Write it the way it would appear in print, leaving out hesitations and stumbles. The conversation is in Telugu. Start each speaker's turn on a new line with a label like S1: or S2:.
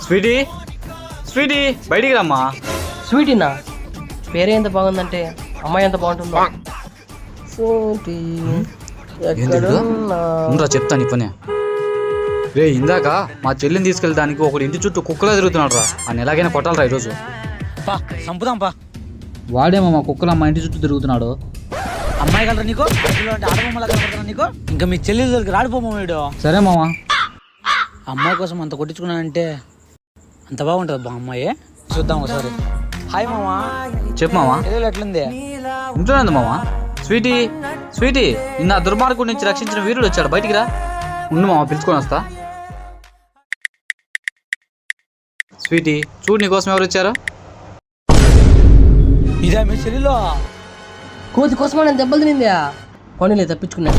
S1: స్వీటీ స్వీటీ బయటికి రమ్మా.
S2: స్వీటీనా? పేరే ఎంత బాగుందంటే అమ్మాయి ఎంత బాగుంటుందో. స్వీటీ
S1: ఉండరా చెప్తాను నీ పని. రే ఇందాక మా చెల్లిని తీసుకెళ్ళడానికి ఒకటి ఇంటి చుట్టూ కుక్కలా తిరుగుతున్నాడు రా. అని ఎలాగైనా కొట్టాలరా ఈరోజు.
S3: సంపుదాం పా.
S1: వాడేమో మా కుక్కలు మా ఇంటి చుట్టూ తిరుగుతున్నాడు.
S3: అమ్మాయి కలరా నీకు? ఆడబొమ్మలా కనపడుతున్నా నీకు? ఇంకా మీ చెల్లెలు రాడిపోమా వీడు.
S1: సరే మామా.
S3: అమ్మాయి కోసం అంత కొట్టించుకున్నానంటే అంత బాగుంటుంది బా అమ్మాయి. చూద్దాం ఒకసారి. హాయ్ మామా.
S1: చెప్పు మామా.
S3: చెల్లెలు ఎట్లుంది?
S1: ఇంట్లోనే మామా. స్వీటీ స్వీటీ నిన్న దుర్మార్గుడి నుంచి రక్షించిన వీరుడు వచ్చాడు, బయటికి రా. ఉండు మామ, పిలుచుకొని వస్తా. స్వీటీ చూడు నీకోసం ఎవరు వచ్చారో.
S3: ఇదే మీ చెల్లెలు.
S2: కోతి కోసమా నేను దెబ్బలు తినిందా? పోనీలే తప్పించుకున్నా.